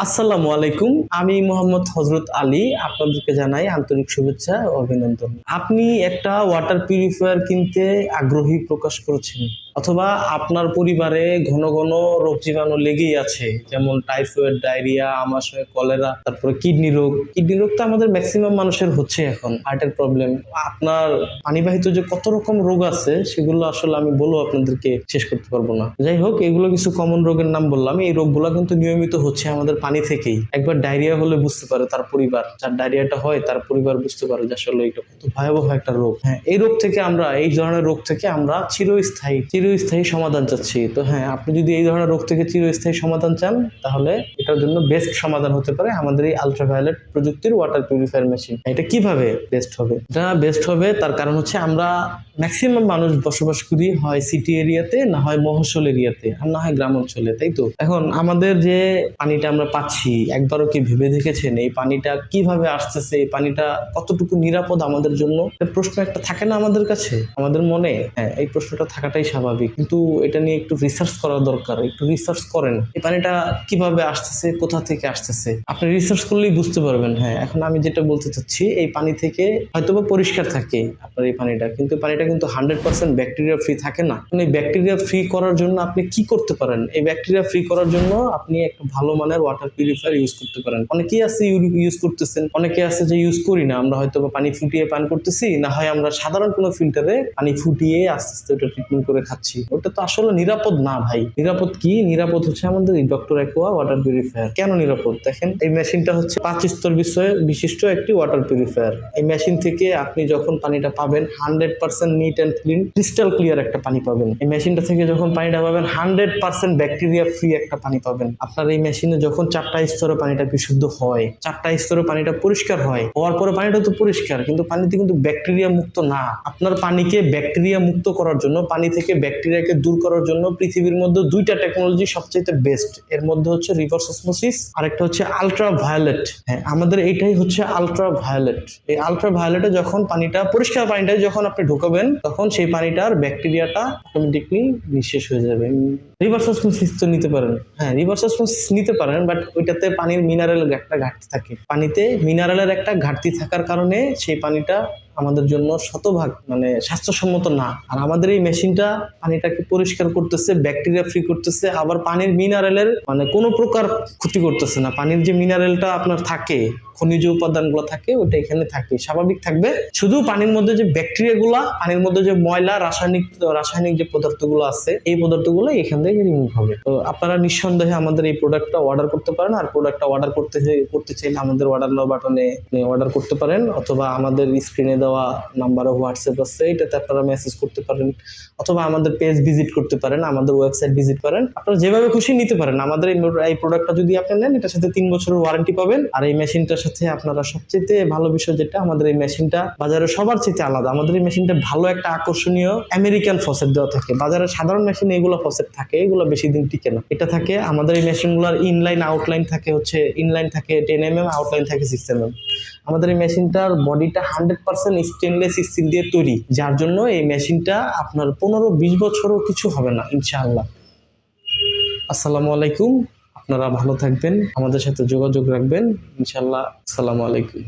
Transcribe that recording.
আসসালামু আলাইকুম। আমি মোহাম্মদ হযরত আলী। আপনাদেরকে জানাই আন্তরিক শুভেচ্ছা ও অভিনন্দন। আপনি একটা ওয়াটার পিউরিফায়ার কিনতে আগ্রহী প্রকাশ করেছেন, অথবা আপনার পরিবারে ঘন ঘন রোগ জীবাণু লেগেই আছে, যেমন টাইফয়েড, ডায়রিয়া, আমাশয়, কলেরা, তারপরে কিডনি রোগ। কিডনি রোগ তো আমাদের ম্যাক্সিমাম মানুষের হচ্ছে এখন, হার্টের প্রবলেম। আপনার পানিবাহিত যে কত রকম রোগ আছে সেগুলো আসলে আমি বলবো আপনাদেরকে শেষ করতে পারবো না। যাই হোক, এগুলো কিছু কমন রোগের নাম বললাম। এই রোগগুলো কিন্তু নিয়মিত হচ্ছে আমাদের পানি থেকেই। একবার ডায়রিয়া হলে বুঝতে পারে তার পরিবার, যার ডায়রিয়াটা হয় তার পরিবার বুঝতে পারে যে আসলে এটা কত ভয়াবহ একটা রোগ। হ্যাঁ, এই রোগ থেকে আমরা, এই ধরনের রোগ থেকে আমরা চিরস্থায়ী সমাধান চাচ্ছি। তো হ্যাঁ, আপনি যদি এই ধরনের রোগ থেকে চিরস্থায়ী সমাধান চান, তাহলে এটার জন্য বেস্ট সমাধান হতে পারে আমাদের এই আলট্রাভায়োলেট প্রযুক্তির ওয়াটার পিউরিফায়ার মেশিন। এটা কিভাবে বেস্ট হবে? এটা বেস্ট হবে তার কারণ হচ্ছে, আমরা ম্যাক্সিমাম মানুষ বসবাস করি হয় সিটি এরিয়াতে, না হয় মফস্বল এরিয়াতে, আর না হয় গ্রাম অঞ্চলে, তাই তো? এখন আমাদের যে পানিটা আমরা পাচ্ছি, একবারও কি ভেবে দেখেছেন এই পানিটা কিভাবে আসতেছে? এই পানিটা কতটুকু নিরাপদ আমাদের জন্য? প্রশ্ন একটা থাকে না আমাদের কাছে, আমাদের মনে? হ্যাঁ, এই প্রশ্নটা থাকাটাই স্বাভাবিক, কিন্তু এটা নিয়ে একটু রিসার্চ করা দরকার। একটু রিসার্চ করেন, এই পানিটা কিভাবে আসতেছে, কোথা থেকে আসতেছে, আপনি রিসার্চ করলেই বুঝতে পারবেন। হ্যাঁ, এখন আমি যেটা বলতে চাচ্ছি, এই পানি থেকে হয়তোবা পরিষ্কার থাকে আপনার এই পানিটা, কিন্তু পানিটা কিন্তু 100% ব্যাকটেরিয়া ফ্রি থাকে না। এই ব্যাকটেরিয়া ফ্রি করার জন্য আপনি কি করতে পারেন? এই ব্যাকটেরিয়া ফ্রি করার জন্য আপনি একটা ভালো মানের ওয়াটার পিউরিফায়ার ইউজ করতে পারেন। অনেকেই আছে ইউজ করতেছেন, অনেকে আছে যে ইউজ করি না, আমরা হয়তো পানি ফুটিয়ে পান করতেছি, না হয় আমরা সাধারণ কোনো ফিল্টারে পানি ফুটিয়ে আস্তে আস্তে ওটা ট্রিটমেন্ট করে খাচ্ছি। ওটা তো আসলে নিরাপদ না ভাই। নিরাপদ কি? নিরাপদ হচ্ছে আমাদের এই ডক্টর অ্যাকোয়া ওয়াটার পিউরিফায়ার। কেন নিরাপদ? দেখেন, এই মেশিনটা হচ্ছে 5 স্তর বিশিষ্ট একটি ওয়াটার পিউরিফায়ার। এই মেশিন থেকে আপনি যখন পানিটা পাবেন, 100% neat and clean, crystal clear একটা পানি পাবেন। এই মেশিনটা থেকে যখন পানিটা পাবেন, 100% ব্যাকটেরিয়া ফ্রি একটা পানি পাবেন। আপনার এই মেশিনে যখন 4টা স্তরে পানিটা বিশুদ্ধ হয়, 4টা স্তরে পানিটা পরিষ্কার হয়, হওয়ার পরে পানিটা তো পরিষ্কার, কিন্তু পানিতে কিন্তু ব্যাকটেরিয়া মুক্ত না। আপনার পানিকে ব্যাকটেরিয়া মুক্ত করার জন্য, পানি থেকে ব্যাকটেরিয়াকে দূর করার জন্য পৃথিবীর মধ্যে 2টা টেকনোলজি সবচেয়ে বেস্ট। এর মধ্যে হচ্ছে রিভার্স অসমোসিস, আর একটা হচ্ছে আলট্রা ভায়োলেট। হ্যাঁ, আমাদের এইটাই হচ্ছে আলট্রা ভায়োলেট। এই আলট্রা ভায়োলেটে যখন পানিটা, পরিষ্কার পানিটা যখন আপনি ঢোকাবেন, তখন সেই পানিটার ব্যাকটেরিয়াটা অটোমেটিকলি নিঃশেষ হয়ে যাবে। রিভার্স অসমোসিস তো নিতে পারেন। হ্যাঁ, রিভার্স অসমোসিস নিতে পারেন, বাট ওইটাতে পানির মিনারেলের একটা ঘাটতি থাকে। পানিতে মিনারেলের একটা ঘাটতি থাকার কারণে সেই পানিটা আমাদের জন্য শতভাগ স্বাস্থ্যসম্মত না। আর আমাদের এই মেশিনটা পানিটাকে পরিষ্কার করতেছে, ব্যাকটেরিয়া ফ্রি করতেছে, আবার পানির মিনারেলের কোনো প্রকার ক্ষতি করতেছে না। পানির যে মিনারেলটা আপনার থাকে, খনিজ উপাদানগুলো থাকে, ওটা এখানে থাকে, স্বাভাবিক থাকবে। শুধু পানির মধ্যে যে ব্যাকটেরিয়াগুলা, পানির মধ্যে যে ময়লা, রাসায়নিক যে পদার্থগুলো আছে, এই পদার্থগুলো এখান থেকে রিমুভ হবে। তো আপনারা নিঃসন্দেহে আমাদের এই প্রোডাক্টটা অর্ডার করতে পারেন। আর প্রোডাক্টটা অর্ডার করতে চাইলে আমাদের অর্ডার নাও বাটনে অর্ডার করতে পারেন, অথবা আমাদের স্ক্রিনে দেওয়া নাম্বারে হোয়াটসঅ্যাপ আছে, এটাতে আপনারা মেসেজ করতে পারেন, অথবা আমাদের পেজ ভিজিট করতে পারেন, আমাদের ওয়েবসাইট ভিজিট করেন। আপনারা যেভাবে খুশি নিতে পারেন। আমাদের এই প্রোডাক্টটা যদি আপনি নেন, এটার সাথে 3 বছরের ওয়ারেন্টি পাবেন। আর এই মেশিনটার সাথে আপনারা সবচেয়ে ভালো বিষয় যেটা, আমাদের এই মেশিনটা বাজারে সবার চেয়ে আলাদা। আমাদের এই মেশিনটা ভালো একটা আকর্ষণীয় আমেরিকান ফসেট দেওয়া থাকে। বাজারে সাধারণ মেশিনে এগুলো ফসেট থাকে, এগুলো বেশি দিন টিকে না। এটা থাকে আমাদের এই মেশিনগুলোর ইনলাইন, আউটলাইন থাকে হচ্ছে, ইনলাইন থাকে 10 mm, আউটলাইন থাকে 6 mm। আমাদের এই মেশিনটার বডিটা 100% স্টেনলেস স্টিল দিয়ে তৈরি, যার জন্য এই মেশিনটা আপনার 15-20 বছরও কিছু হবে না ইনশাআল্লাহ। আসসালামু আলাইকুম। আপনারা ভালো থাকবেন, আমাদের সাথে যোগাযোগ রাখবেন ইনশাআল্লাহ। আসসালামু আলাইকুম।